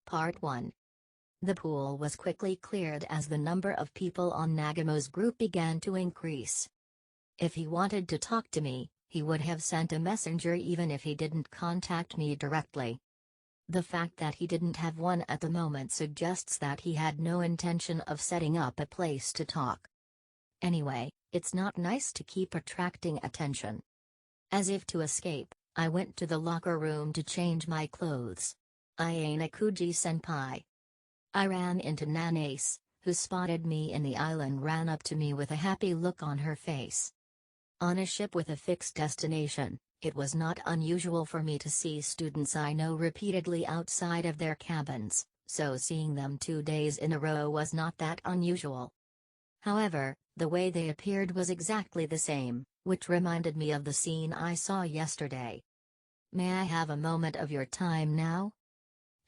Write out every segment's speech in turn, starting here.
Part 1. The pool was quickly cleared as the number of people on Nagamo's group began to increase. If he wanted to talk to me, he would have sent a messenger even if he didn't contact me directly. The fact that he didn't have one at the moment suggests that he had no intention of setting up a place to talk. Anyway, it's not nice to keep attracting attention. As if to escape, I went to the locker room to change my clothes. Ayane-kuji-senpai. I ran into Nanace, who spotted me in the aisle and ran up to me with a happy look on her face. On a ship with a fixed destination, it was not unusual for me to see students I know repeatedly outside of their cabins, so seeing them 2 days in a row was not that unusual. However, the way they appeared was exactly the same, which reminded me of the scene I saw yesterday. "May I have a moment of your time now?"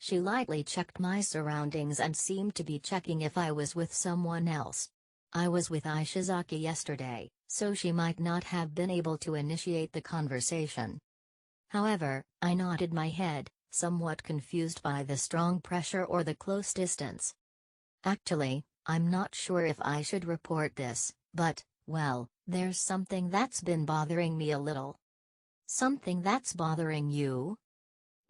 She lightly checked my surroundings and seemed to be checking if I was with someone else. I was with Ishizaki yesterday, so she might not have been able to initiate the conversation. However, I nodded my head, somewhat confused by the strong pressure or the close distance. Actually, I'm not sure if I should report this, but, well, there's something that's been bothering me a little. Something that's bothering you?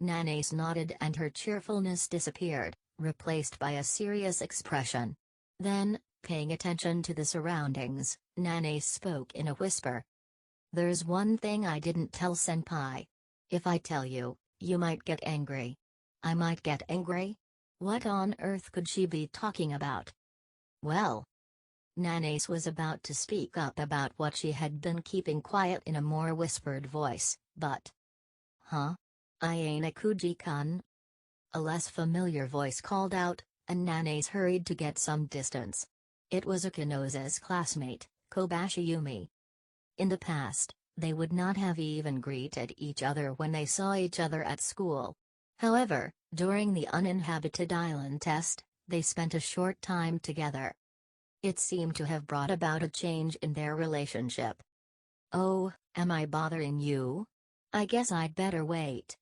Nanace nodded and her cheerfulness disappeared, replaced by a serious expression. Then, paying attention to the surroundings, Nanace spoke in a whisper. "There's one thing I didn't tell Senpai. If I tell you, you might get angry." "I might get angry?" What on earth could she be talking about? Well, Nanace was about to speak up about what she had been keeping quiet in a more whispered voice, but... "Huh? Ayane-kuji-kun?" A less familiar voice called out, and Nanace hurried to get some distance. It was Akinose's classmate, Kobashi Yumi. In the past, they would not have even greeted each other when they saw each other at school. However, during the uninhabited island test, they spent a short time together. It seemed to have brought about a change in their relationship. "Oh, am I bothering you? I guess I'd better wait,"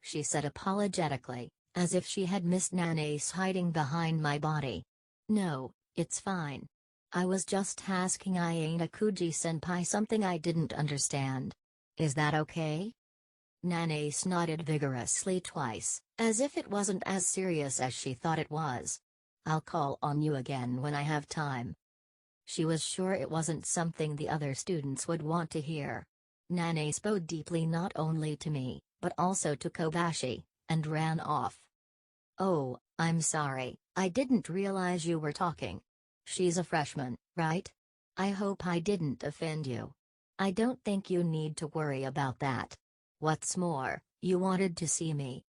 she said apologetically, as if she had missed Nanace hiding behind my body. "No, it's fine. I was just asking Ayane-kuji-senpai something I didn't understand. Is that okay?" Nanace nodded vigorously twice, as if it wasn't as serious as she thought it was. "I'll call on you again when I have time." She was sure it wasn't something the other students would want to hear. Nanace bowed deeply not only to me, but also to Kobashi, and ran off. "Oh, I'm sorry, I didn't realize you were talking. She's a freshman, right? I hope I didn't offend you. I don't think you need to worry about that. What's more, you wanted to see me."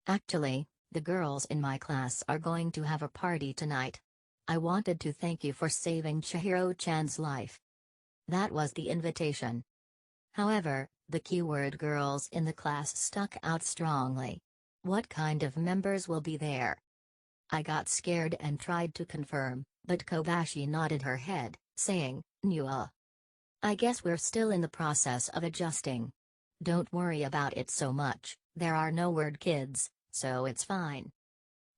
"Actually, the girls in my class are going to have a party tonight. I wanted to thank you for saving Chihiro-chan's life." That was the invitation. However, the keyword girls in the class stuck out strongly. What kind of members will be there? I got scared and tried to confirm, but Kobashi nodded her head, saying, "Nua. I guess we're still in the process of adjusting. Don't worry about it so much, there are no word kids, so it's fine."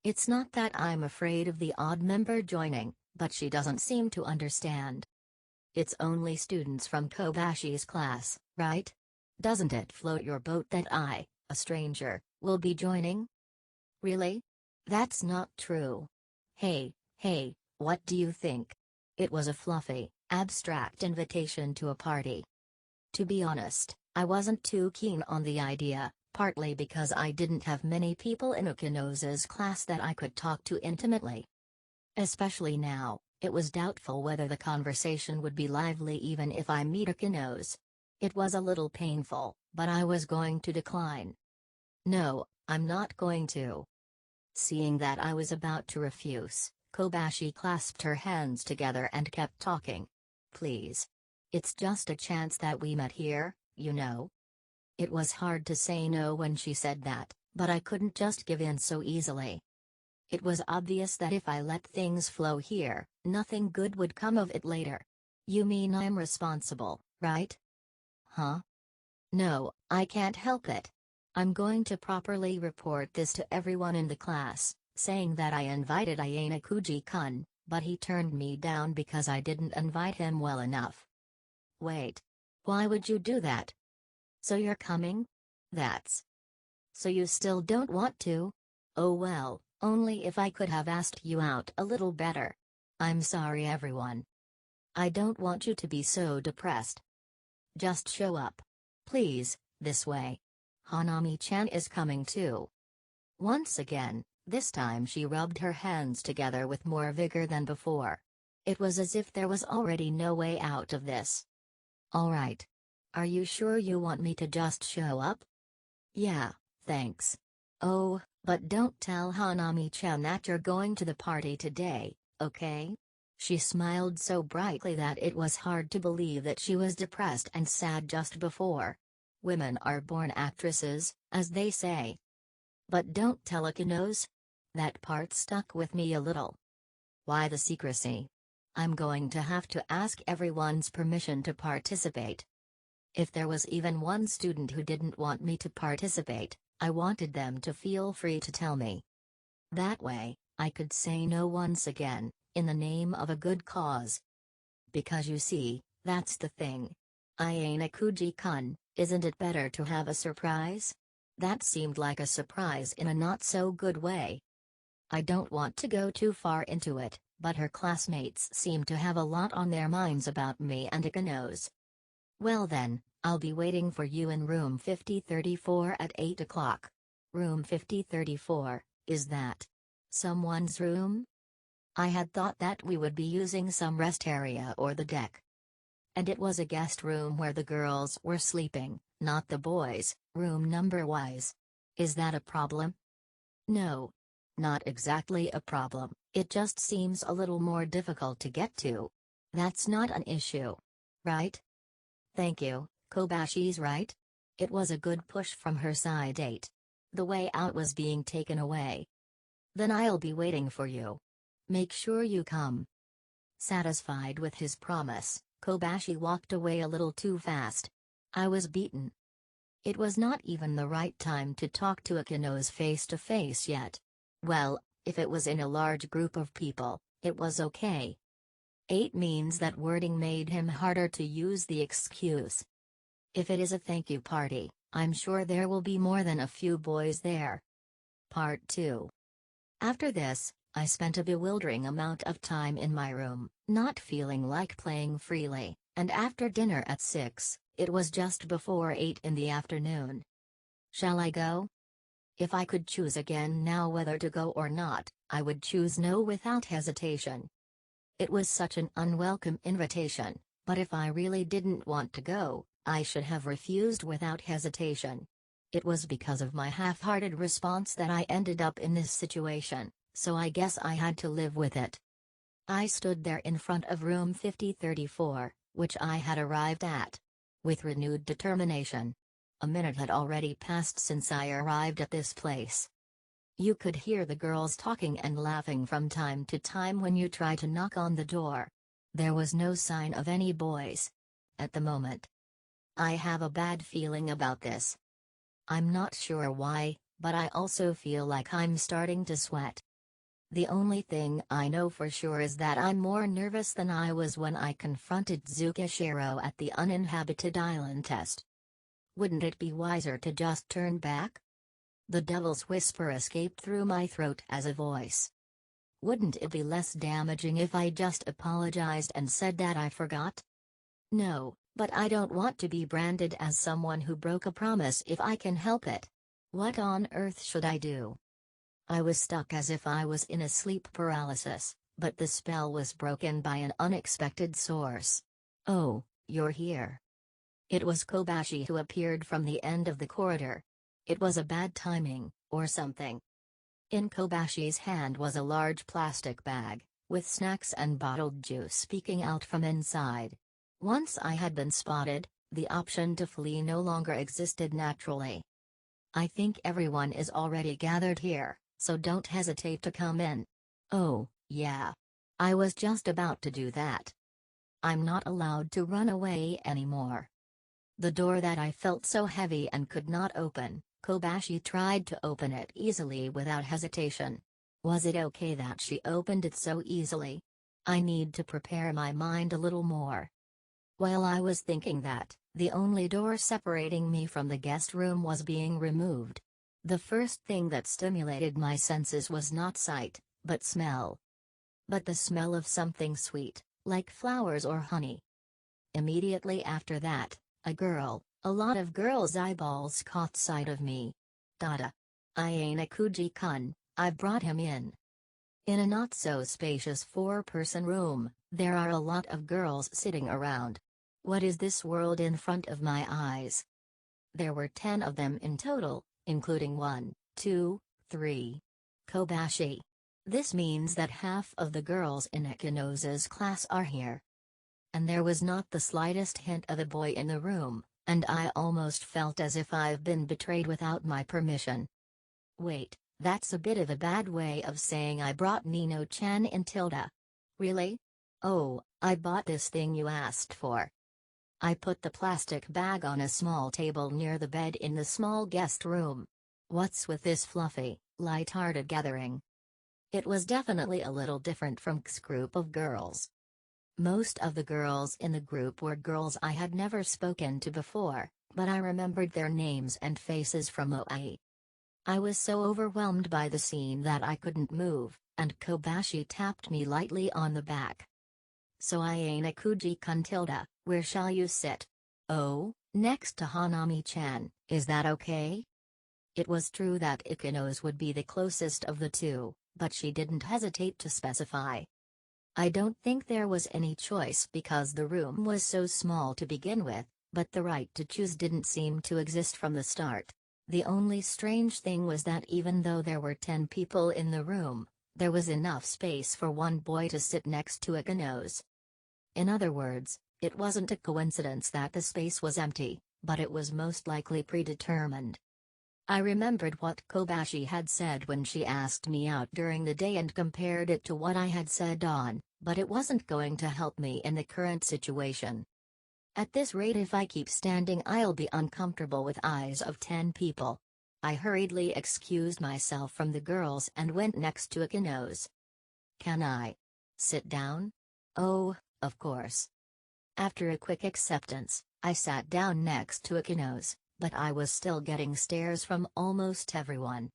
It's not that I'm afraid of the odd member joining, but she doesn't seem to understand. It's only students from Kobashi's class, right? Doesn't it float your boat that I, a stranger, will be joining? Really? That's not true. Hey, what do you think? It was a fluffy, abstract invitation to a party. To be honest, I wasn't too keen on the idea, partly because I didn't have many people in Akinose's class that I could talk to intimately. Especially now, it was doubtful whether the conversation would be lively even if I meet Akinose. It was a little painful, but I was going to decline. "No, I'm not going to." Seeing that I was about to refuse, Kobashi clasped her hands together and kept talking. "Please. It's just a chance that we met here, you know." It was hard to say no when she said that, but I couldn't just give in so easily. It was obvious that if I let things flow here, nothing good would come of it later. "You mean I'm responsible, right?" "Huh? No, I can't help it. I'm going to properly report this to everyone in the class, saying that I invited Ayana Kuji-kun, but he turned me down because I didn't invite him well enough. Wait. Why would you do that? So you're coming? That's. So you still don't want to? Oh well, only if I could have asked you out a little better. I'm sorry everyone. I don't want you to be so depressed. Just show up. Please, this way. Hanami-chan is coming too. Once again, this time she rubbed her hands together with more vigor than before. It was as if there was already no way out of this. Alright. Are you sure you want me to just show up? Yeah, thanks. Oh, but don't tell Hanami-chan that you're going to the party today, okay? She smiled so brightly that it was hard to believe that she was depressed and sad just before. Women are born actresses, as they say. But don't tell Akinos. That part stuck with me a little. Why the secrecy? I'm going to have to ask everyone's permission to participate. If there was even one student who didn't want me to participate, I wanted them to feel free to tell me. That way, I could say no once again, in the name of a good cause. Because you see, that's the thing. Ayana Kuji-kun, isn't it better to have a surprise? That seemed like a surprise in a not-so-good way. I don't want to go too far into it, but her classmates seem to have a lot on their minds about me and Akanos. Well then, I'll be waiting for you in room 5034 at 8 o'clock. Room 5034, is that someone's room? I had thought that we would be using some rest area or the deck. And it was a guest room where the girls were sleeping, not the boys, room number-wise. Is that a problem? No. Not exactly a problem, it just seems a little more difficult to get to. That's not an issue. Right? Thank you, Kobashi's right. It was a good push from her side. 8. The way out was being taken away. Then I'll be waiting for you. Make sure you come. Satisfied with his promise, Kobashi walked away a little too fast. I was beaten. It was not even the right time to talk to Akinos face to face yet. Well, if it was in a large group of people, it was okay. 8 means that wording made him harder to use the excuse. If it is a thank you party, I'm sure there will be more than a few boys there. Part 2. After this, I spent a bewildering amount of time in my room, not feeling like playing freely, and after dinner at 6, it was just before 8 in the afternoon. Shall I go? If I could choose again now whether to go or not, I would choose no without hesitation. It was such an unwelcome invitation, but if I really didn't want to go, I should have refused without hesitation. It was because of my half-hearted response that I ended up in this situation, so I guess I had to live with it. I stood there in front of room 5034, which I had arrived at, with renewed determination. A minute had already passed since I arrived at this place. You could hear the girls talking and laughing from time to time when you tried to knock on the door. There was no sign of any boys. At the moment. I have a bad feeling about this. I'm not sure why, but I also feel like I'm starting to sweat. The only thing I know for sure is that I'm more nervous than I was when I confronted Tsukishiro at the uninhabited island test. Wouldn't it be wiser to just turn back? The devil's whisper escaped through my throat as a voice. Wouldn't it be less damaging if I just apologized and said that I forgot? No, but I don't want to be branded as someone who broke a promise if I can help it. What on earth should I do? I was stuck as if I was in a sleep paralysis, but the spell was broken by an unexpected source. Oh, you're here. It was Kobashi who appeared from the end of the corridor. It was a bad timing, or something. In Kobashi's hand was a large plastic bag, with snacks and bottled juice peeking out from inside. Once I had been spotted, the option to flee no longer existed naturally. I think everyone is already gathered here, so don't hesitate to come in. Oh, yeah. I was just about to do that. I'm not allowed to run away anymore. The door that I felt so heavy and could not open, Kobashi tried to open it easily without hesitation. Was it okay that she opened it so easily? I need to prepare my mind a little more. While I was thinking that, the only door separating me from the guest room was being removed. The first thing that stimulated my senses was not sight, but smell. But the smell of something sweet, like flowers or honey. Immediately after that, a lot of girls' eyeballs caught sight of me. Dada. Ayane Kuji-kun, I've brought him in. In a not-so-spacious four-person room, there are a lot of girls sitting around. What is this world in front of my eyes? There were 10 of them in total, including 1, 2, 3. Kobashi. This means that half of the girls in Ikinose's class are here. And there was not the slightest hint of a boy in the room, and I almost felt as if I've been betrayed without my permission. Wait, that's a bit of a bad way of saying I brought Nino-chan in tilde. Really? Oh, I bought this thing you asked for. I put the plastic bag on a small table near the bed in the small guest room. What's with this fluffy, light-hearted gathering? It was definitely a little different from K's group of girls. Most of the girls in the group were girls I had never spoken to before, but I remembered their names and faces from OA. I was so overwhelmed by the scene that I couldn't move, and Kobashi tapped me lightly on the back. So Ayane Kuji-kun tilde, where shall you sit? Oh, next to Hanami-chan, is that okay? It was true that Ikinose would be the closest of the two, but she didn't hesitate to specify. I don't think there was any choice because the room was so small to begin with, but the right to choose didn't seem to exist from the start. The only strange thing was that even though there were 10 people in the room, there was enough space for one boy to sit next to Ikinose. In other words, it wasn't a coincidence that the space was empty, but it was most likely predetermined. I remembered what Kobashi had said when she asked me out during the day and compared it to what I had said on, but it wasn't going to help me in the current situation. At this rate, if I keep standing, I'll be uncomfortable with eyes of 10 people. I hurriedly excused myself from the girls and went next to Ikinose. Can I sit down? Oh, of course. After a quick acceptance, I sat down next to Ikinose, but I was still getting stares from almost everyone.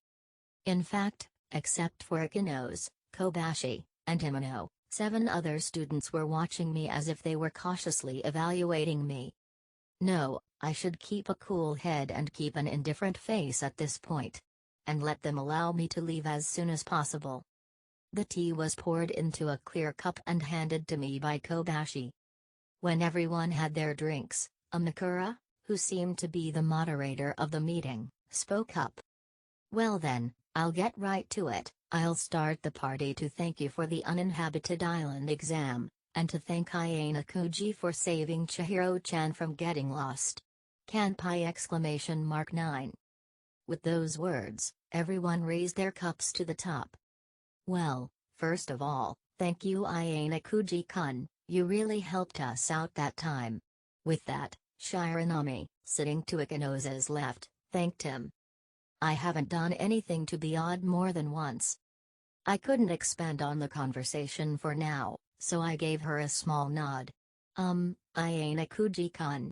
In fact, except for Ikinose, Kobashi, and Himeno, 7 other students were watching me as if they were cautiously evaluating me. No, I should keep a cool head and keep an indifferent face at this point. And let them allow me to leave as soon as possible. The tea was poured into a clear cup and handed to me by Kobashi. When everyone had their drinks, Amakura, who seemed to be the moderator of the meeting, spoke up. Well then, I'll get right to it. I'll start the party to thank you for the uninhabited island exam, and to thank Ayane Kuji for saving Chihiro-chan from getting lost. Kanpai! 9. With those words, everyone raised their cups to the top. Well, first of all, thank you Ayane Kuji-kun, you really helped us out that time. With that, Shiranami, sitting to Ikinose's left, thanked him. I haven't done anything to be odd more than once. I couldn't expand on the conversation for now, so I gave her a small nod. Ayane Kuji-kun.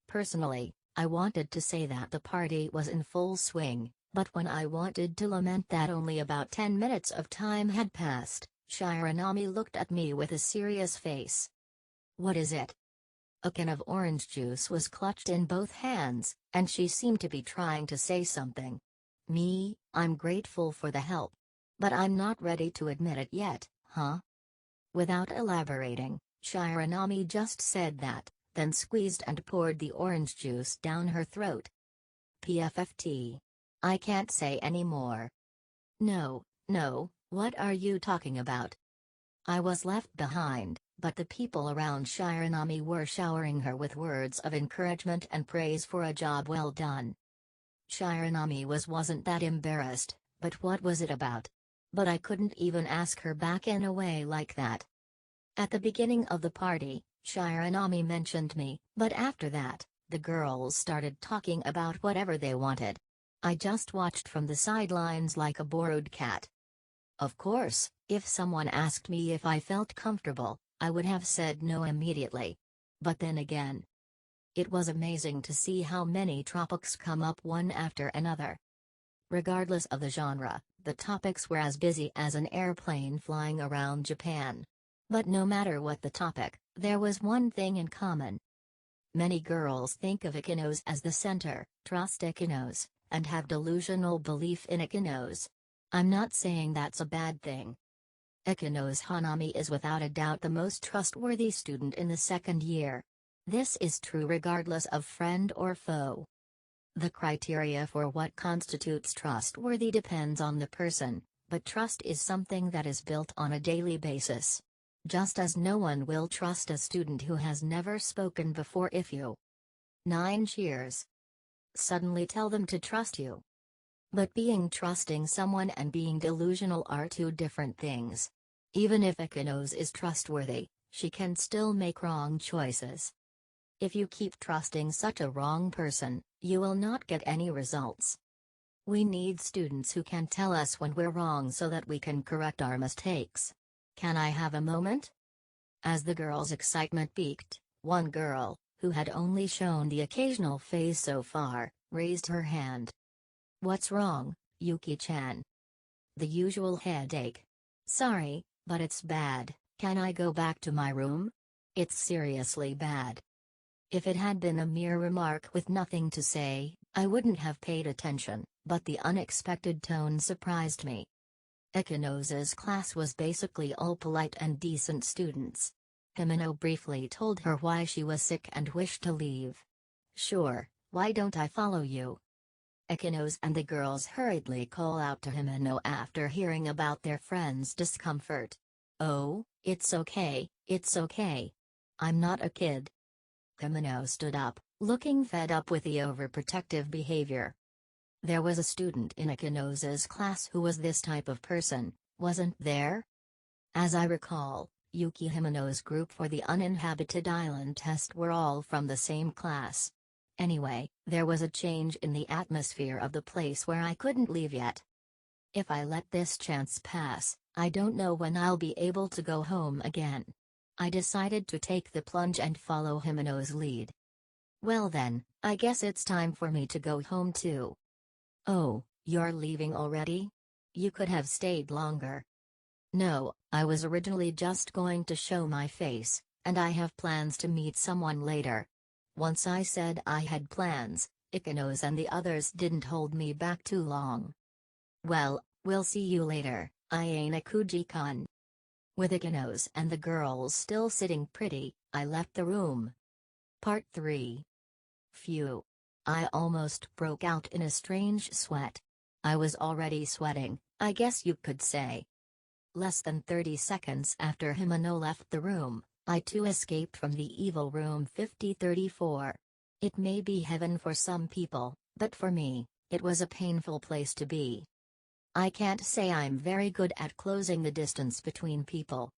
Personally, I wanted to say that the party was in full swing, but when I wanted to lament that only about 10 minutes of time had passed, Shiranami looked at me with a serious face. What is it? A can of orange juice was clutched in both hands, and she seemed to be trying to say something. I'm grateful for the help. But I'm not ready to admit it yet, huh? Without elaborating, Shiranami just said that, then squeezed and poured the orange juice down her throat. PFFT. I can't say any more. No, what are you talking about? I was left behind, but the people around Shiranami were showering her with words of encouragement and praise for a job well done. Shiranami wasn't that embarrassed, but what was it about? But I couldn't even ask her back in a way like that. At the beginning of the party, Shiranami mentioned me, but after that, the girls started talking about whatever they wanted. I just watched from the sidelines like a borrowed cat. Of course, if someone asked me if I felt comfortable, I would have said no immediately. But then again, it was amazing to see how many topics come up one after another. Regardless of the genre, the topics were as busy as an airplane flying around Japan. But no matter what the topic, there was one thing in common. Many girls think of ikinos as the center, trust ikinos, and have delusional belief in ikinos. I'm not saying that's a bad thing. Ikino's Hanami is without a doubt the most trustworthy student in the second year. This is true regardless of friend or foe. The criteria for what constitutes trustworthy depends on the person, but trust is something that is built on a daily basis. Just as no one will trust a student who has never spoken before if you 9 cheers. Suddenly tell them to trust you. But being trusting someone and being delusional are two different things. Even if Ikinos is trustworthy, she can still make wrong choices. If you keep trusting such a wrong person, you will not get any results. We need students who can tell us when we're wrong so that we can correct our mistakes. Can I have a moment? As the girls' excitement peaked, one girl, who had only shown the occasional face so far, raised her hand. What's wrong, Yuki-chan? The usual headache. Sorry, but it's bad. Can I go back to my room? It's seriously bad. If it had been a mere remark with nothing to say, I wouldn't have paid attention, but the unexpected tone surprised me. Ikino's class was basically all polite and decent students. Himeno briefly told her why she was sick and wished to leave. Sure, why don't I follow you? Ikinos and the girls hurriedly call out to Himeno after hearing about their friend's discomfort. Oh, it's okay, it's okay. I'm not a kid. Himeno stood up, looking fed up with the overprotective behavior. There was a student in Ikino's class who was this type of person, wasn't there? As I recall, Yuki Himeno's group for the uninhabited island test were all from the same class. Anyway, there was a change in the atmosphere of the place where I couldn't leave yet. If I let this chance pass, I don't know when I'll be able to go home again. I decided to take the plunge and follow Himeno's lead. Well then, I guess it's time for me to go home too. Oh, you're leaving already? You could have stayed longer. No, I was originally just going to show my face, and I have plans to meet someone later. Once I said I had plans, Ikinos and the others didn't hold me back too long. Well, we'll see you later, Ayana-kuji-kun. With Ikinos and the girls still sitting pretty, I left the room. Part 3. Phew. I almost broke out in a strange sweat. I was already sweating, I guess you could say. Less than 30 seconds after Himeno left the room, I too escaped from the evil room 5034. It may be heaven for some people, but for me, it was a painful place to be. I can't say I'm very good at closing the distance between people.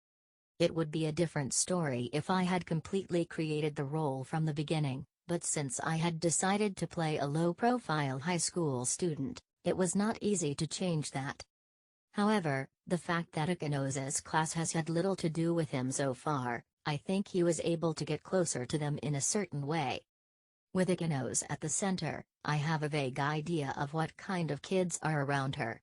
It would be a different story if I had completely created the role from the beginning, but since I had decided to play a low-profile high school student, it was not easy to change that. However, the fact that Ikinos' class has had little to do with him so far, I think he was able to get closer to them in a certain way. With Ikinos at the center, I have a vague idea of what kind of kids are around her.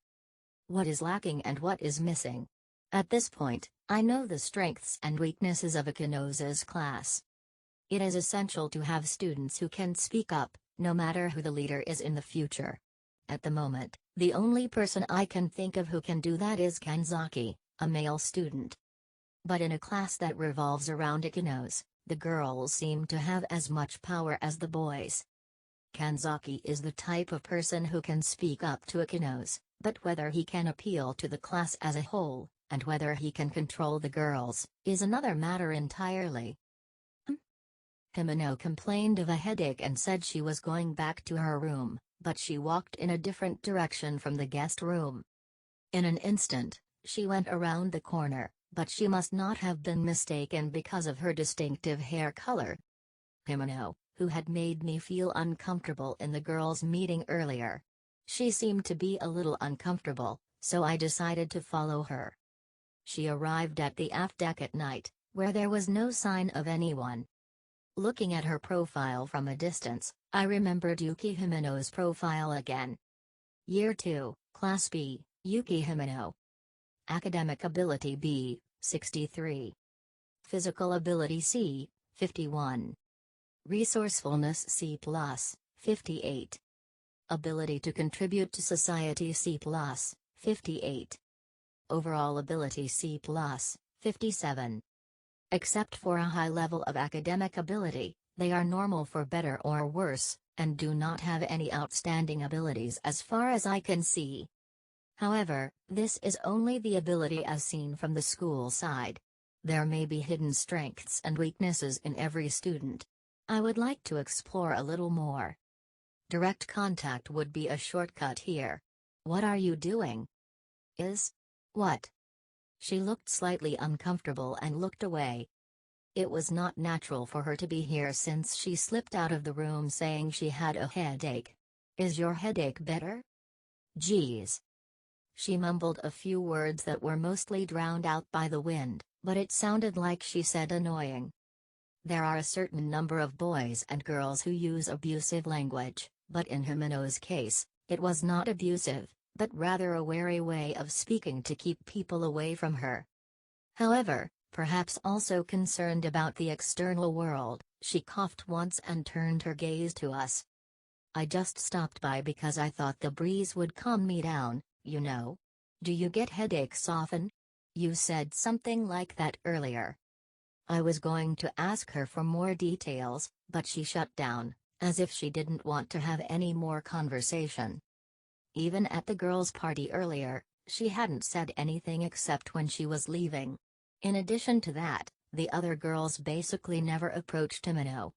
What is lacking and what is missing. At this point, I know the strengths and weaknesses of Ikinos' class. It is essential to have students who can speak up, no matter who the leader is in the future. At the moment, the only person I can think of who can do that is Kanzaki, a male student. But in a class that revolves around Ikinos, the girls seem to have as much power as the boys. Kanzaki is the type of person who can speak up to Ikinos, but whether he can appeal to the class as a whole, and whether he can control the girls, is another matter entirely. Himeno complained of a headache and said she was going back to her room, but she walked in a different direction from the guest room. In an instant, she went around the corner, but she must not have been mistaken because of her distinctive hair color. Himeno, who had made me feel uncomfortable in the girls' meeting earlier, She seemed to be a little uncomfortable, so I decided to follow her. She arrived at the aft deck at night, where there was no sign of anyone. Looking at her profile from a distance, I remembered Yuki Himeno's profile again. Year 2, Class B, Yuki Himeno. Academic ability B, 63. Physical ability C, 51. Resourcefulness C+, 58. Ability to contribute to society C+, 58. Overall ability C+, 57. Except for a high level of academic ability, they are normal for better or worse, and do not have any outstanding abilities as far as I can see. However, this is only the ability as seen from the school side. There may be hidden strengths and weaknesses in every student. I would like to explore a little more. Direct contact would be a shortcut here. What are you doing? What? She looked slightly uncomfortable and looked away. It was not natural for her to be here since she slipped out of the room saying she had a headache. Is your headache better? Geez. She mumbled a few words that were mostly drowned out by the wind, but it sounded like she said annoying. There are a certain number of boys and girls who use abusive language, but in Himeno's case, it was not abusive, but rather a wary way of speaking to keep people away from her. However, perhaps also concerned about the external world, she coughed once and turned her gaze to us. I just stopped by because I thought the breeze would calm me down, you know. Do you get headaches often? You said something like that earlier. I was going to ask her for more details, but she shut down, as if she didn't want to have any more conversation. Even at the girls' party earlier, she hadn't said anything except when she was leaving. In addition to that, the other girls basically never approached Himeno.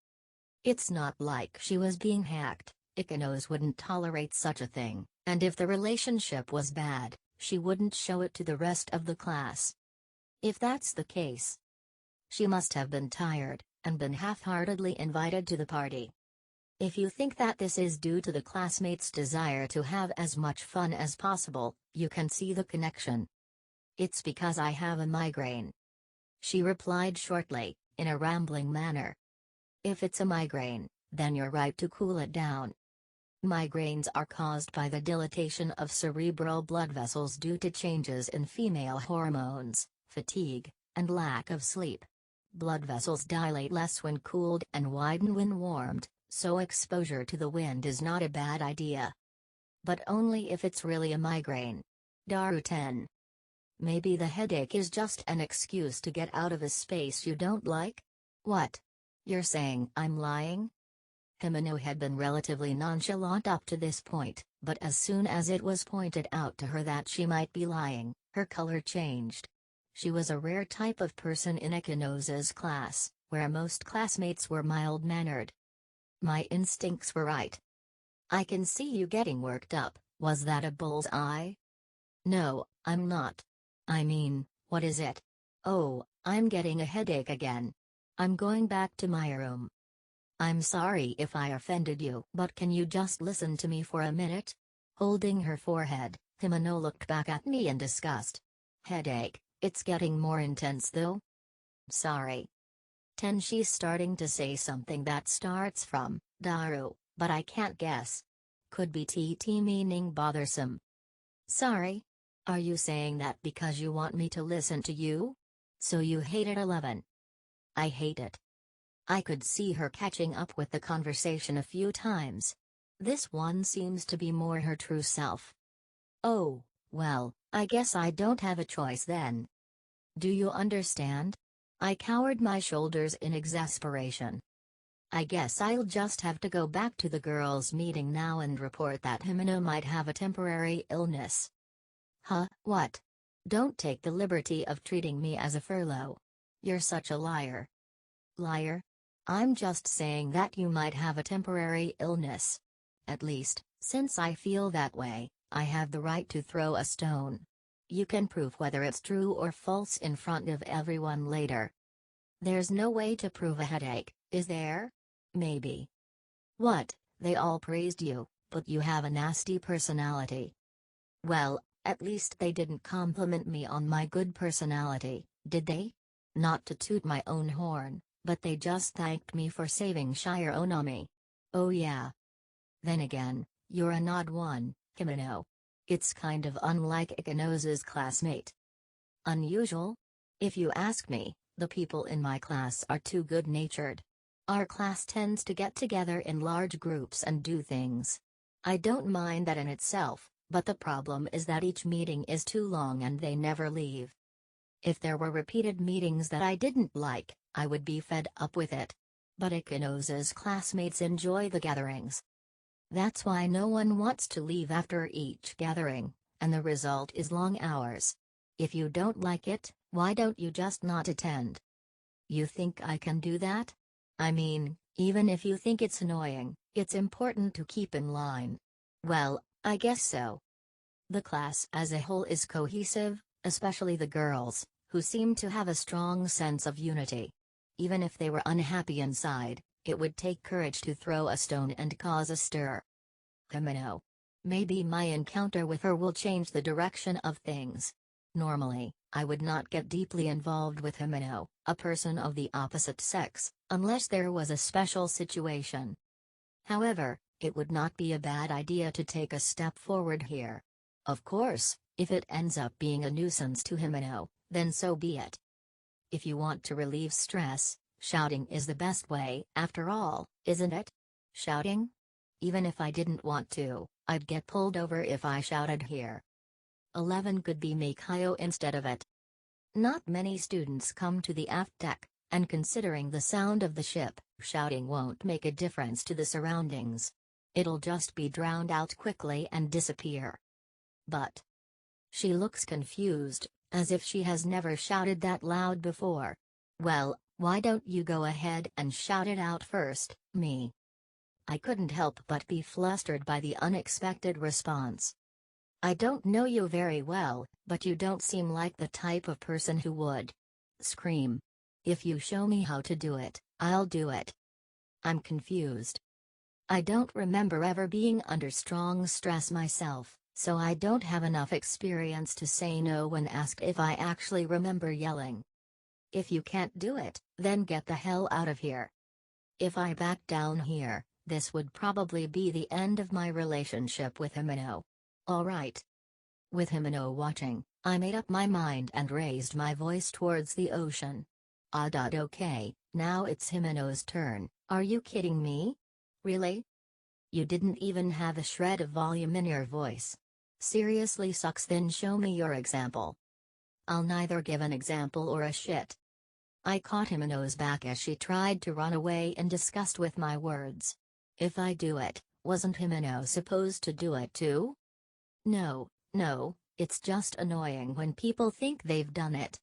It's not like she was being hacked. Ikenos wouldn't tolerate such a thing, and if the relationship was bad, she wouldn't show it to the rest of the class. If that's the case, she must have been tired, and been half-heartedly invited to the party. If you think that this is due to the classmates' desire to have as much fun as possible, you can see the connection. It's because I have a migraine. She replied shortly, in a rambling manner. If it's a migraine, then you're right to cool it down. Migraines are caused by the dilatation of cerebral blood vessels due to changes in female hormones, fatigue, and lack of sleep. Blood vessels dilate less when cooled and widen when warmed, so exposure to the wind is not a bad idea. But only if it's really a migraine. Daru 10. Maybe the headache is just an excuse to get out of a space you don't like? What? You're saying I'm lying? Himeno had been relatively nonchalant up to this point, but as soon as it was pointed out to her that she might be lying, her color changed. She was a rare type of person in Ikenos's class, where most classmates were mild-mannered. My instincts were right. I can see you getting worked up. Was that a bull's eye? No, I'm not. I mean, what is it? Oh, I'm getting a headache again. I'm going back to my room. I'm sorry if I offended you, but can you just listen to me for a minute? Holding her forehead, Himeno looked back at me in disgust. Headache, it's getting more intense though. Sorry. 10. She's starting to say something that starts from Daru, but I can't guess. Could be TT meaning bothersome. Sorry. Are you saying that because you want me to listen to you? So you hate it 11. I hate it. I could see her catching up with the conversation a few times. This one seems to be more her true self. Oh, well, I guess I don't have a choice then. Do you understand? I cowered my shoulders in exasperation. I guess I'll just have to go back to the girls' meeting now and report that Himeno might have a temporary illness. Huh, what? Don't take the liberty of treating me as a furlough. You're such a liar. Liar? I'm just saying that you might have a temporary illness. At least, since I feel that way, I have the right to throw a stone. You can prove whether it's true or false in front of everyone later. There's no way to prove a headache, is there? Maybe. What, they all praised you, But you have a nasty personality. Well, at least they didn't compliment me on my good personality, did they? Not to toot my own horn, but they just thanked me for saving Shire Onami. Oh yeah. Then again, you're an odd one, Himeno. It's kind of unlike Ikanose's classmate. Unusual? If you ask me, the people in my class are too good-natured. Our class tends to get together in large groups and do things. I don't mind that in itself, but the problem is that each meeting is too long and they never leave. If there were repeated meetings that I didn't like, I would be fed up with it. But Ikanose's classmates enjoy the gatherings. That's why no one wants to leave after each gathering, and the result is long hours. If you don't like it, why don't you just not attend? You think I can do that? I mean, even if you think it's annoying, it's important to keep in line. Well, I guess so. The class as a whole is cohesive, especially the girls, who seem to have a strong sense of unity. Even if they were unhappy inside, it would take courage to throw a stone and cause a stir. Himeno. Maybe my encounter with her will change the direction of things. Normally, I would not get deeply involved with Himeno, a person of the opposite sex, unless there was a special situation. However, it would not be a bad idea to take a step forward here. Of course, if it ends up being a nuisance to Himeno, then so be it. If you want to relieve stress, shouting is the best way, after all, isn't it? Shouting? Even if I didn't want to, I'd get pulled over if I shouted here. 11 could be Mikayo instead of it. Not many students come to the aft deck, and considering the sound of the ship, shouting won't make a difference to the surroundings. It'll just be drowned out quickly and disappear. But she looks confused, as if she has never shouted that loud before. Well, why don't you go ahead and shout it out first, me? I couldn't help but be flustered by the unexpected response. I don't know you very well, but you don't seem like the type of person who would scream. If you show me how to do it, I'll do it. I'm confused. I don't remember ever being under strong stress myself, so I don't have enough experience to say no when asked if I actually remember yelling. If you can't do it, then get the hell out of here. If I back down here, this would probably be the end of my relationship with Himeno. Alright. With Himeno watching, I made up my mind and raised my voice towards the ocean. Okay, now it's Himeno's turn. Are you kidding me? Really? You didn't even have a shred of volume in your voice. Seriously sucks, then show me your example. I'll neither give an example or a shit. I caught Himeno's back as she tried to run away in disgust with my words. If I do it, wasn't Himeno supposed to do it too? No, it's just annoying when people think they've done it.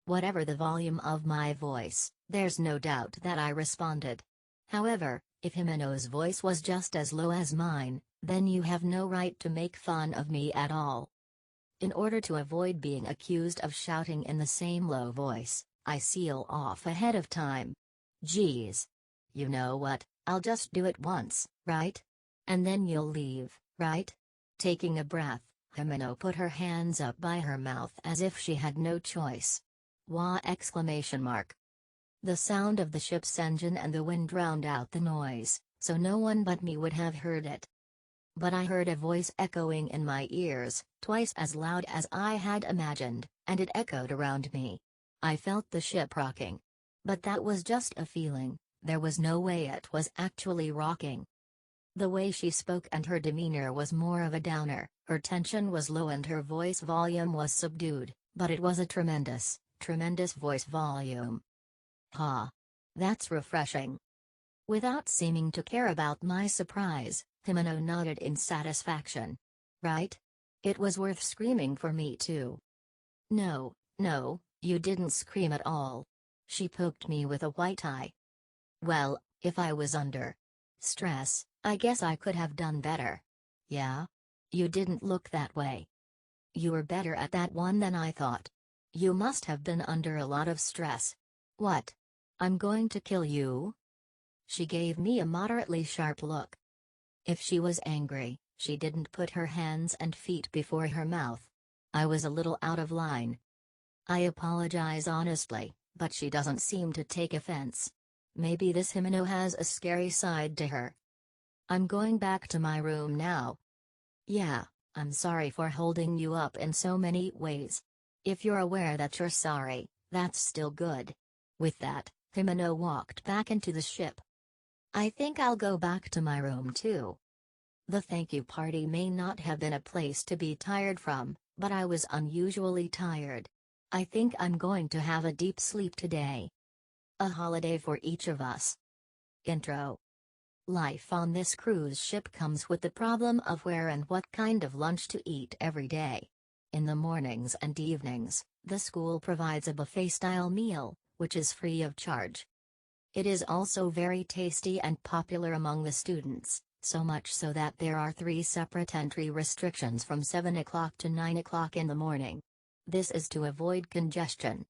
Whatever the volume of my voice, there's no doubt that I responded. However, if Himeno's voice was just as low as mine, then you have no right to make fun of me at all. In order to avoid being accused of shouting in the same low voice, I seal off ahead of time. Geez. You know what, I'll just do it once, right? And then you'll leave, right? Taking a breath, Himeno put her hands up by her mouth as if she had no choice. Wah! Exclamation mark. The sound of the ship's engine and the wind drowned out the noise, so no one but me would have heard it. But I heard a voice echoing in my ears, twice as loud as I had imagined, and it echoed around me. I felt the ship rocking. But that was just a feeling, there was no way it was actually rocking. The way she spoke and her demeanor was more of a downer, her tension was low and her voice volume was subdued, but it was a tremendous voice volume. Ha! That's refreshing. Without seeming to care about my surprise, Himeno nodded in satisfaction. Right? It was worth screaming for me too. No, you didn't scream at all. She poked me with a white eye. Well, if I was under stress, I guess I could have done better. Yeah? You didn't look that way. You were better at that one than I thought. You must have been under a lot of stress. What? I'm going to kill you? She gave me a moderately sharp look. If she was angry, she didn't put her hands and feet before her mouth. I was a little out of line. I apologize honestly, but she doesn't seem to take offense. Maybe this Himeno has a scary side to her. I'm going back to my room now. Yeah, I'm sorry for holding you up in so many ways. If you're aware that you're sorry, that's still good. With that, Himeno walked back into the ship. I think I'll go back to my room too. The thank you party may not have been a place to be tired from, but I was unusually tired. I think I'm going to have a deep sleep today. A holiday for each of us. Intro. Life on this cruise ship comes with the problem of where and what kind of lunch to eat every day. In the mornings and evenings, the school provides a buffet-style meal, which is free of charge. It is also very tasty and popular among the students, so much so that there are 3 separate entry restrictions from 7 o'clock to 9 o'clock in the morning. This is to avoid congestion.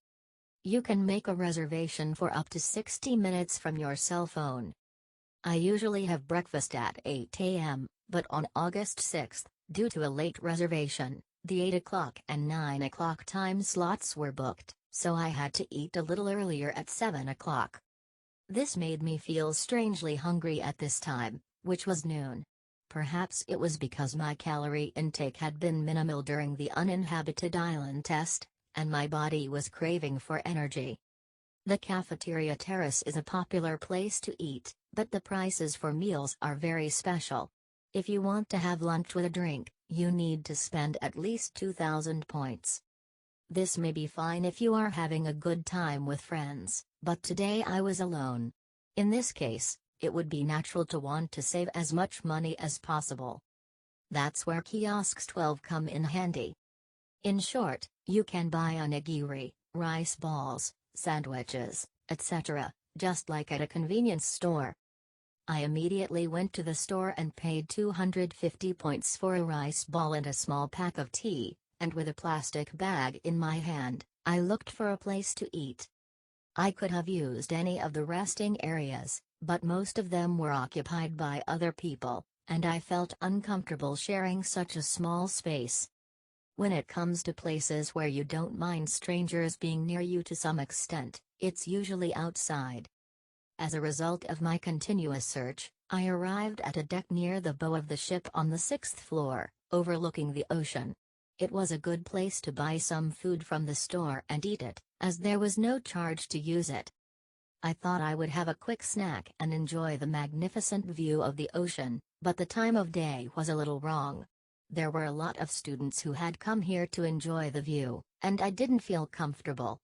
You can make a reservation for up to 60 minutes from your cell phone. I usually have breakfast at 8 a.m., but on August 6th, due to a late reservation, the 8 o'clock and 9 o'clock time slots were booked, so I had to eat a little earlier at 7 o'clock. This made me feel strangely hungry at this time, which was noon. Perhaps it was because my calorie intake had been minimal during the uninhabited island test, and my body was craving for energy. The cafeteria terrace is a popular place to eat, but the prices for meals are very special. If you want to have lunch with a drink, you need to spend at least 2,000 points. This may be fine if you are having a good time with friends, but today I was alone. In this case, it would be natural to want to save as much money as possible. That's where kiosks 12 come in handy. In short, you can buy onigiri, rice balls, sandwiches, etc., just like at a convenience store. I immediately went to the store and paid 250 points for a rice ball and a small pack of tea, and with a plastic bag in my hand, I looked for a place to eat. I could have used any of the resting areas, but most of them were occupied by other people, and I felt uncomfortable sharing such a small space. When it comes to places where you don't mind strangers being near you to some extent, it's usually outside. As a result of my continuous search, I arrived at a deck near the bow of the ship on the 6th floor, overlooking the ocean. It was a good place to buy some food from the store and eat it, as there was no charge to use it. I thought I would have a quick snack and enjoy the magnificent view of the ocean, but the time of day was a little wrong. There were a lot of students who had come here to enjoy the view, and I didn't feel comfortable.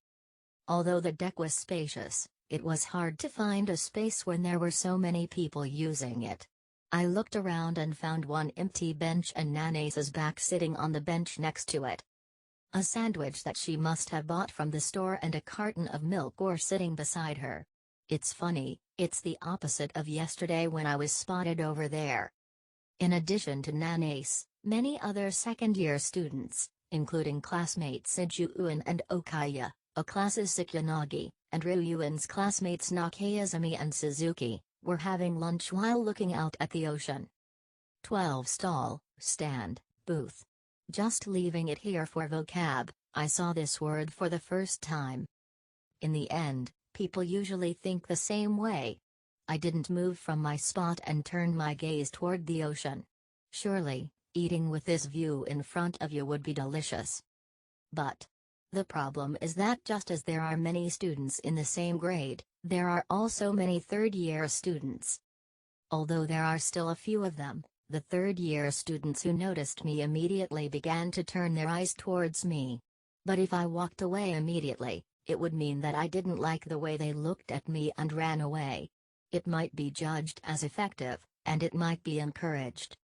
Although the deck was spacious, it was hard to find a space when there were so many people using it. I looked around and found one empty bench and Nanace's back sitting on the bench next to it. A sandwich that she must have bought from the store and a carton of milk were sitting beside her. It's funny, it's the opposite of yesterday when I was spotted over there. In addition to Nanace, many other second-year students, including classmates Ijuun and Okaya, Oklas's Sakuyanagi, and Ryuan's classmates Nakayazumi and Suzuki, were having lunch while looking out at the ocean. 12 stall, stand, booth. Just leaving it here for vocab, I saw this word for the first time. In the end, people usually think the same way. I didn't move from my spot and turned my gaze toward the ocean. Surely, eating with this view in front of you would be delicious. But the problem is that just as there are many students in the same grade, there are also many third-year students. Although there are still a few of them, the third-year students who noticed me immediately began to turn their eyes towards me. But if I walked away immediately, it would mean that I didn't like the way they looked at me and ran away. It might be judged as effective, and it might be encouraged.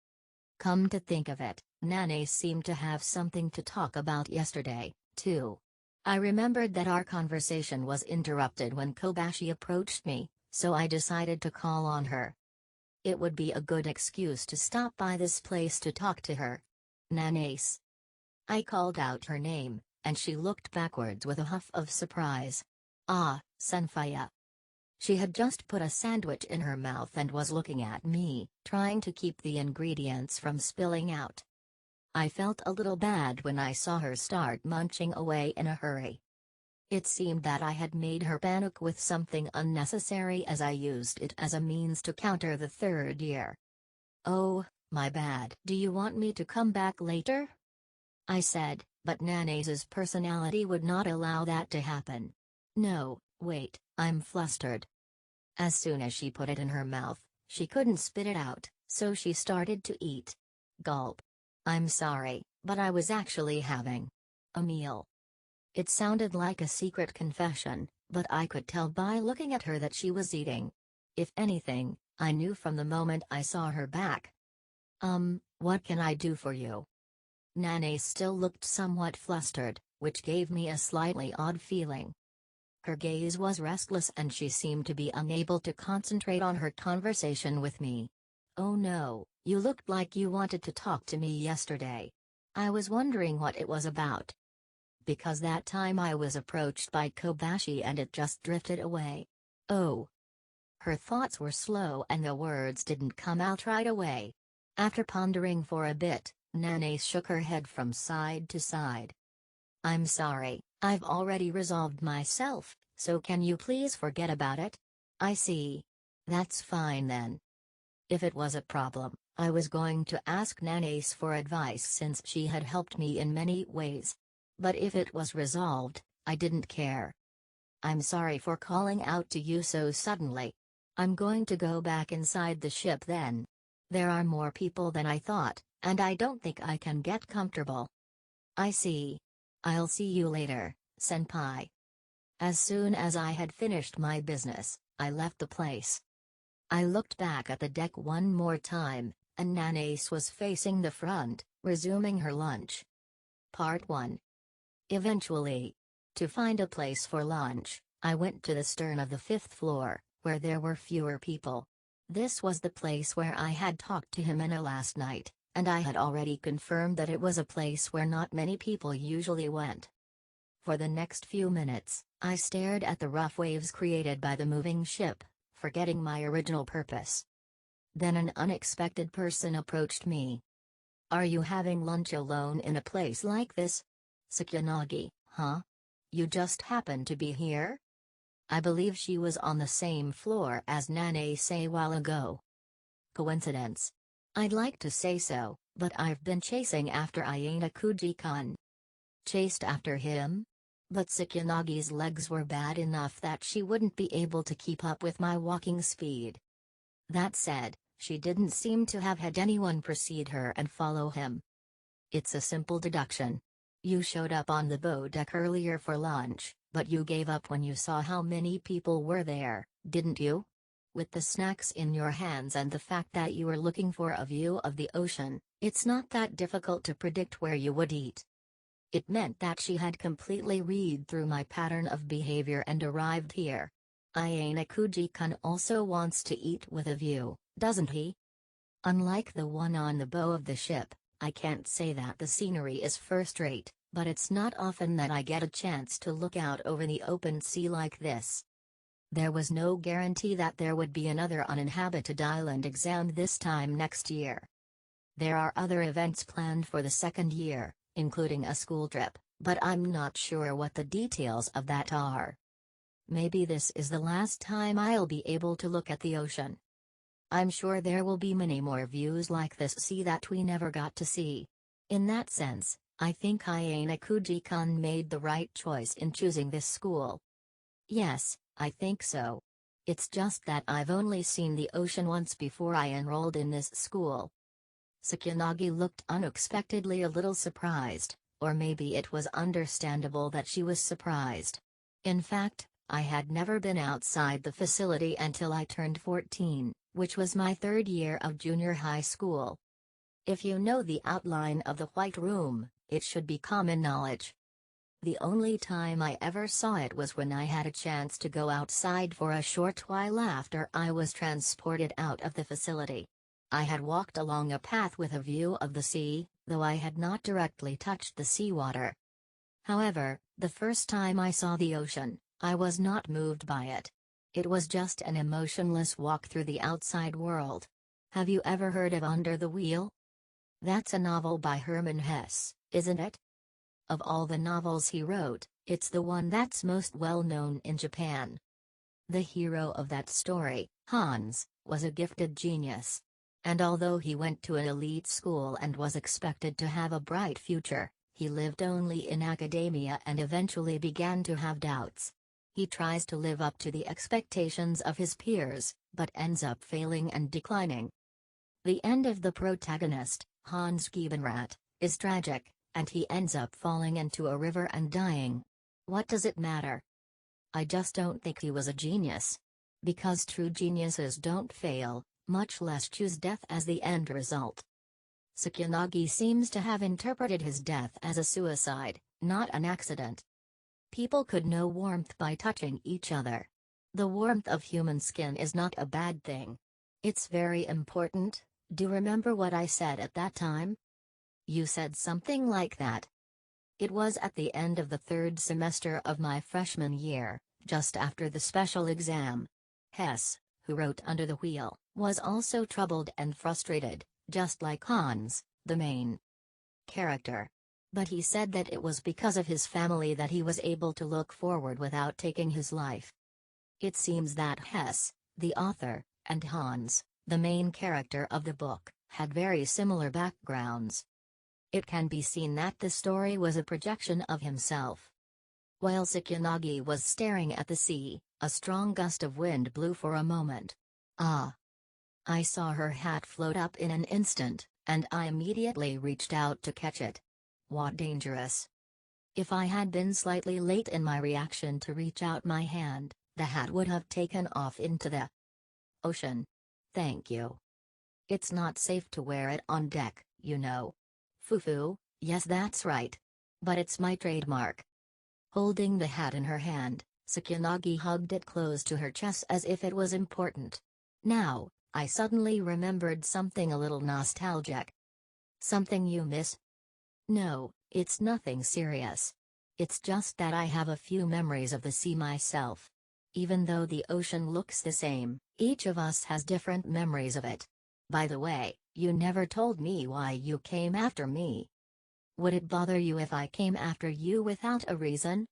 Come to think of it, Nanace seemed to have something to talk about yesterday, too. I remembered that our conversation was interrupted when Kobashi approached me, so I decided to call on her. It would be a good excuse to stop by this place to talk to her. Nanace. I called out her name, and she looked backwards with a huff of surprise. Ah, Senfaya. She had just put a sandwich in her mouth and was looking at me, trying to keep the ingredients from spilling out. I felt a little bad when I saw her start munching away in a hurry. It seemed that I had made her panic with something unnecessary as I used it as a means to counter the third year. "Oh, my bad. Do you want me to come back later?" I said, but Nana's personality would not allow that to happen. "No, wait, I'm flustered." As soon as she put it in her mouth, she couldn't spit it out, so she started to eat. Gulp. "I'm sorry, but I was actually having a meal." It sounded like a secret confession, but I could tell by looking at her that she was eating. If anything, I knew from the moment I saw her back. What can I do for you?" Nana still looked somewhat flustered, which gave me a slightly odd feeling. Her gaze was restless and she seemed to be unable to concentrate on her conversation with me. "Oh no, you looked like you wanted to talk to me yesterday. I was wondering what it was about." "Because that time I was approached by Kobashi and it just drifted away." "Oh." Her thoughts were slow and the words didn't come out right away. After pondering for a bit, Nana shook her head from side to side. "I'm sorry, I've already resolved myself, so can you please forget about it?" "I see. That's fine then." If it was a problem, I was going to ask Nana for advice since she had helped me in many ways. But if it was resolved, I didn't care. "I'm sorry for calling out to you so suddenly. I'm going to go back inside the ship then. There are more people than I thought, and I don't think I can get comfortable." "I see. I'll see you later, senpai." As soon as I had finished my business, I left the place. I looked back at the deck one more time, and Nanace was facing the front, resuming her lunch. Part 1. Eventually, to find a place for lunch, I went to the stern of the 5th floor, where there were fewer people. This was the place where I had talked to Himena last night, and I had already confirmed that it was a place where not many people usually went. For the next few minutes, I stared at the rough waves created by the moving ship, forgetting my original purpose. Then an unexpected person approached me. "Are you having lunch alone in a place like this? Sakuyanagi, huh? You just happen to be here?" I believe she was on the same floor as Nanace a while ago. Coincidence? I'd like to say so, but I've been chasing after Ayana Kuji-kun. Chased after him? But Sakuyanagi's legs were bad enough that she wouldn't be able to keep up with my walking speed. That said, she didn't seem to have had anyone precede her and follow him. It's a simple deduction. You showed up on the boat deck earlier for lunch, but you gave up when you saw how many people were there, didn't you? With the snacks in your hands and the fact that you were looking for a view of the ocean, it's not that difficult to predict where you would eat. It meant that she had completely read through my pattern of behavior and arrived here. Ayana Kuji-kun also wants to eat with a view, doesn't he? Unlike the one on the bow of the ship, I can't say that the scenery is first-rate, but it's not often that I get a chance to look out over the open sea like this. There was no guarantee that there would be another uninhabited island exam this time next year. There are other events planned for the second year, including a school trip, but I'm not sure what the details of that are. Maybe this is the last time I'll be able to look at the ocean. I'm sure there will be many more views like this sea that we never got to see. In that sense, I think Ayana Kuji-kun made the right choice in choosing this school. Yes, I think so. It's just that I've only seen the ocean once before I enrolled in this school. Sakuyanagi looked unexpectedly a little surprised, or maybe it was understandable that she was surprised. In fact, I had never been outside the facility until I turned 14, which was my third year of junior high school. If you know the outline of the White Room, it should be common knowledge. The only time I ever saw it was when I had a chance to go outside for a short while after I was transported out of the facility. I had walked along a path with a view of the sea, though I had not directly touched the seawater. However, the first time I saw the ocean, I was not moved by it. It was just an emotionless walk through the outside world. Have you ever heard of Under the Wheel? That's a novel by Hermann Hesse, isn't it? Of all the novels he wrote, it's the one that's most well known in Japan. The hero of that story, Hans, was a gifted genius. And although he went to an elite school and was expected to have a bright future, he lived only in academia and eventually began to have doubts. He tries to live up to the expectations of his peers, but ends up failing and declining. The end of the protagonist, Hans Giebenrath, is tragic, and he ends up falling into a river and dying. What does it matter? I just don't think he was a genius. Because true geniuses don't fail, much less choose death as the end result. Tsukinagi seems to have interpreted his death as a suicide, not an accident. People could know warmth by touching each other. The warmth of human skin is not a bad thing. It's very important. Do you remember what I said at that time? You said something like that. It was at the end of the third semester of my freshman year, just after the special exam. Hesse, who wrote Under the Wheel, was also troubled and frustrated, just like Hans, the main character. But he said that it was because of his family that he was able to look forward without taking his life. It seems that Hesse, the author, and Hans, the main character of the book, had very similar backgrounds. It can be seen that the story was a projection of himself. While Tsukinagi was staring at the sea, a strong gust of wind blew for a moment. Ah! I saw her hat float up in an instant, and I immediately reached out to catch it. What dangerous! If I had been slightly late in my reaction to reach out my hand, the hat would have taken off into the ocean. Thank you. It's not safe to wear it on deck, you know. Fufu, yes that's right. But it's my trademark. Holding the hat in her hand, Tsukinagi hugged it close to her chest as if it was important. Now, I suddenly remembered something a little nostalgic. Something you miss? No, it's nothing serious. It's just that I have a few memories of the sea myself. Even though the ocean looks the same, each of us has different memories of it. By the way, you never told me why you came after me. Would it bother you if I came after you without a reason?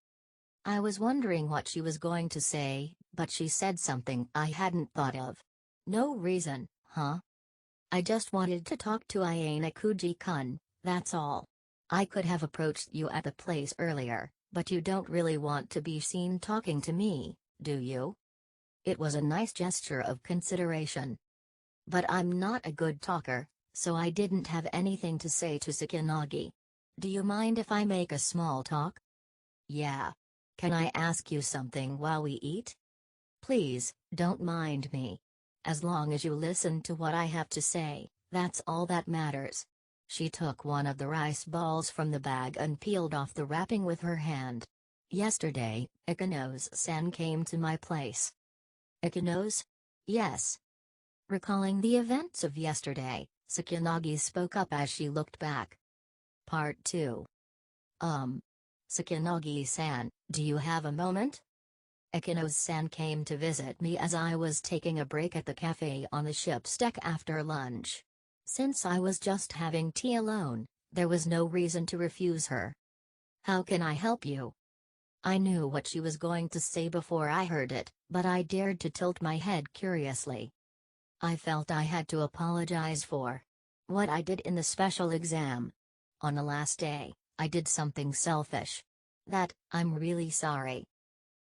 I was wondering what she was going to say, but she said something I hadn't thought of. No reason, huh? I just wanted to talk to Ayane Kuji-kun, that's all. I could have approached you at the place earlier, but you don't really want to be seen talking to me, do you? It was a nice gesture of consideration. But I'm not a good talker, so I didn't have anything to say to Tsukinagi. Do you mind if I make a small talk? Yeah. Can I ask you something while we eat? Please, don't mind me. As long as you listen to what I have to say, that's all that matters. She took one of the rice balls from the bag and peeled off the wrapping with her hand. Yesterday, Ikenos-san came to my place. Ikenos? Yes. Recalling the events of yesterday, Tsukinagi spoke up as she looked back. Part 2. Tsukinagi-san, do you have a moment? Ikenos-san came to visit me as I was taking a break at the cafe on the ship's deck after lunch. Since I was just having tea alone, there was no reason to refuse her. How can I help you? I knew what she was going to say before I heard it, but I dared to tilt my head curiously. I felt I had to apologize for what I did in the special exam. On the last day, I did something selfish. I'm really sorry.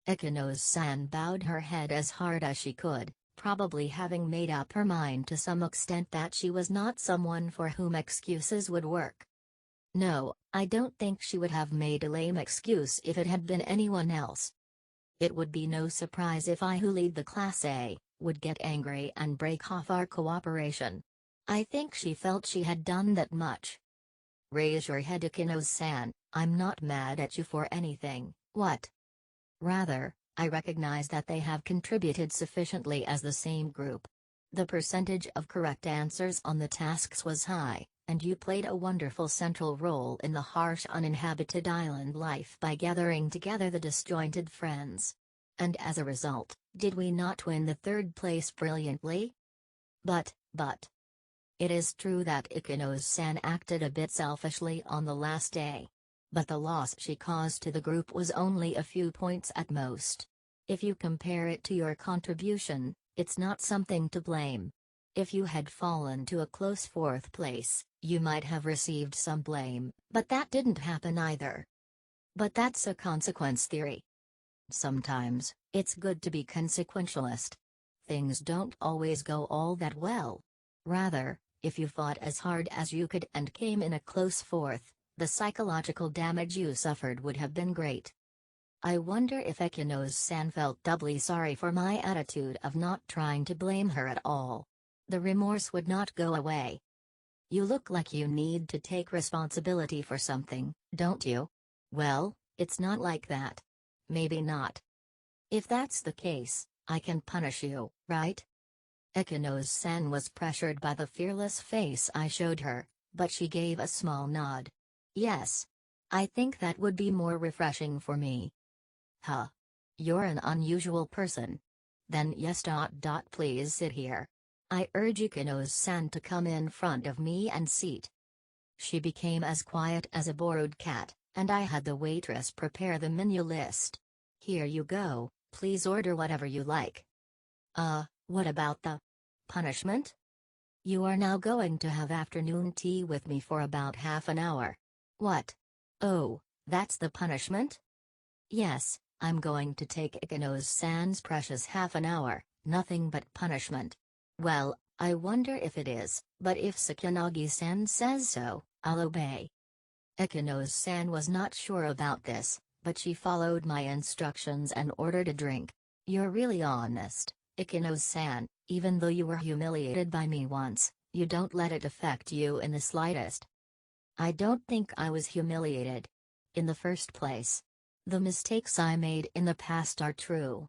Ikenos-san bowed her head as hard as she could, probably having made up her mind to some extent that she was not someone for whom excuses would work. No, I don't think she would have made a lame excuse if it had been anyone else. It would be no surprise if I, who lead the Class A, would get angry and break off our cooperation. I think she felt she had done that much. Raise your head, Ikenos-san, I'm not mad at you for anything, what? Rather, I recognize that they have contributed sufficiently as the same group. The percentage of correct answers on the tasks was high, and you played a wonderful central role in the harsh uninhabited island life by gathering together the disjointed friends. And as a result, did we not win the third place brilliantly? But. It is true that Ikenos-san acted a bit selfishly on the last day. But the loss she caused to the group was only a few points at most. If you compare it to your contribution, it's not something to blame. If you had fallen to a close fourth place, you might have received some blame, but that didn't happen either. But that's a consequence theory. Sometimes, it's good to be consequentialist. Things don't always go all that well. Rather, if you fought as hard as you could and came in a close fourth, the psychological damage you suffered would have been great. I wonder if Ekinos-san felt doubly sorry for my attitude of not trying to blame her at all. The remorse would not go away. You look like you need to take responsibility for something, don't you? Well, it's not like that. Maybe not. If that's the case, I can punish you, right? Ekinos-san was pressured by the fearless face I showed her, but she gave a small nod. Yes. I think that would be more refreshing for me. Huh. You're an unusual person. Then yes. Please sit here. I urge Ikenos-san to come in front of me and seat. She became as quiet as a borrowed cat, and I had the waitress prepare the menu list. Here you go, please order whatever you like. What about the punishment? You are now going to have afternoon tea with me for about half an hour. What? Oh, that's the punishment? Yes, I'm going to take Ikenos-san's precious half an hour, nothing but punishment. Well, I wonder if it is, but if Sakuyanagi-san says so, I'll obey. Ikenos-san was not sure about this, but she followed my instructions and ordered a drink. You're really honest, Ikenos-san, even though you were humiliated by me once, you don't let it affect you in the slightest. I don't think I was humiliated. In the first place, the mistakes I made in the past are true.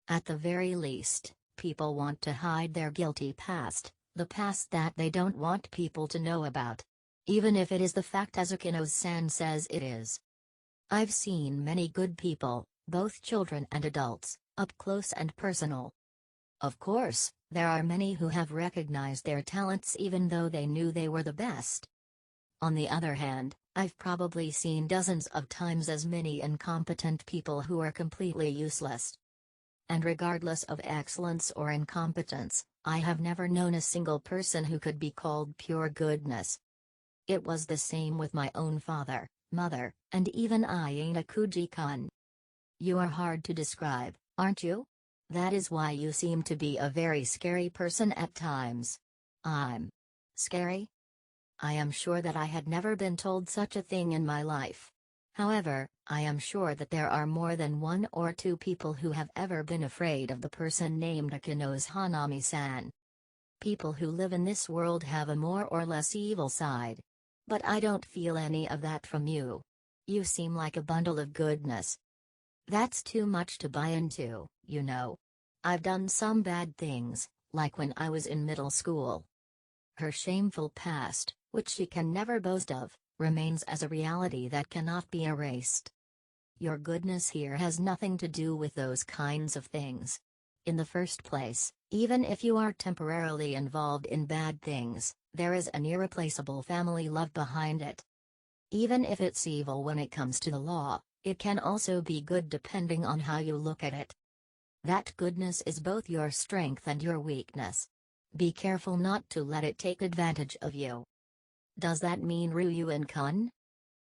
At the very least, people want to hide their guilty past, the past that they don't want people to know about. Even if it is the fact as Ikenos-san says it is. I've seen many good people, both children and adults, up close and personal. Of course, there are many who have recognized their talents even though they knew they were the best. On the other hand, I've probably seen dozens of times as many incompetent people who are completely useless. And regardless of excellence or incompetence, I have never known a single person who could be called pure goodness. It was the same with my own father, mother, and even Ayana Kuji-kun. You are hard to describe, aren't you? That is why you seem to be a very scary person at times. I'm scary? I am sure that I had never been told such a thing in my life. However, I am sure that there are more than one or two people who have ever been afraid of the person named Ikenos Hanami-san. People who live in this world have a more or less evil side. But I don't feel any of that from you. You seem like a bundle of goodness. That's too much to buy into, you know. I've done some bad things, like when I was in middle school. Her shameful past, which she can never boast of, remains as a reality that cannot be erased. Your goodness here has nothing to do with those kinds of things. In the first place, even if you are temporarily involved in bad things, there is an irreplaceable family love behind it. Even if it's evil when it comes to the law, it can also be good depending on how you look at it. That goodness is both your strength and your weakness. Be careful not to let it take advantage of you. Does that mean Ryuin-kun?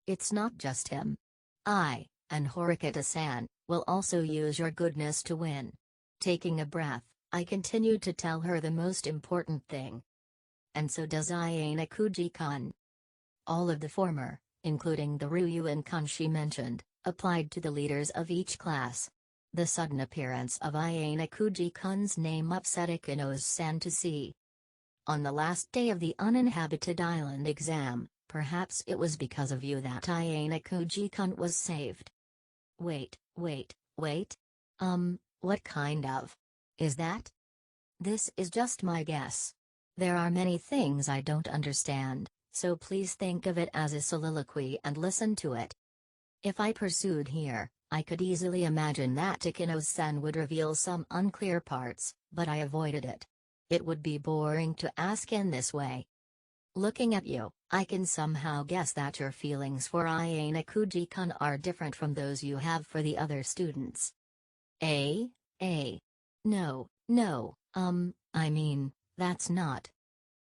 It's not just him. I, and Horikita-san, will also use your goodness to win. Taking a breath, I continued to tell her the most important thing. And so does Ayana Kuji-kun. All of the former, including the Ryuin-kun she mentioned, applied to the leaders of each class. The sudden appearance of Ayana Kuji-kun's name upset Ikenos-san to see. On the last day of the uninhabited island exam, perhaps it was because of you that Ayana Kuji-kun was saved. Wait. What kind of? Is that? This is just my guess. There are many things I don't understand, so please think of it as a soliloquy and listen to it. If I pursued here, I could easily imagine that Takano-san would reveal some unclear parts, but I avoided it. It would be boring to ask in this way. Looking at you, I can somehow guess that your feelings for Ayane Kuji-kun are different from those you have for the other students. Eh? Eh? No, no, I mean, that's not.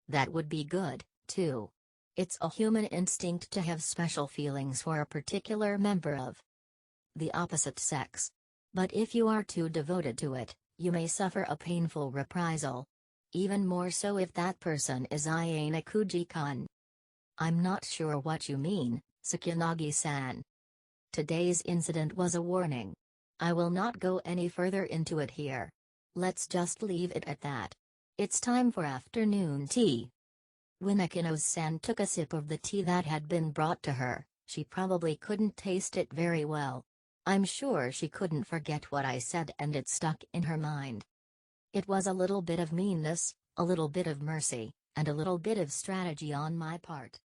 That would be good, too. It's a human instinct to have special feelings for a particular member of the opposite sex. But if you are too devoted to it, you may suffer a painful reprisal. Even more so if that person is Ayane Kuji-kun. I'm not sure what you mean, Sakuyanagi-san. Today's incident was a warning. I will not go any further into it here. Let's just leave it at that. It's time for afternoon tea. When Akino-san took a sip of the tea that had been brought to her, she probably couldn't taste it very well. I'm sure she couldn't forget what I said and it stuck in her mind. It was a little bit of meanness, a little bit of mercy, and a little bit of strategy on my part.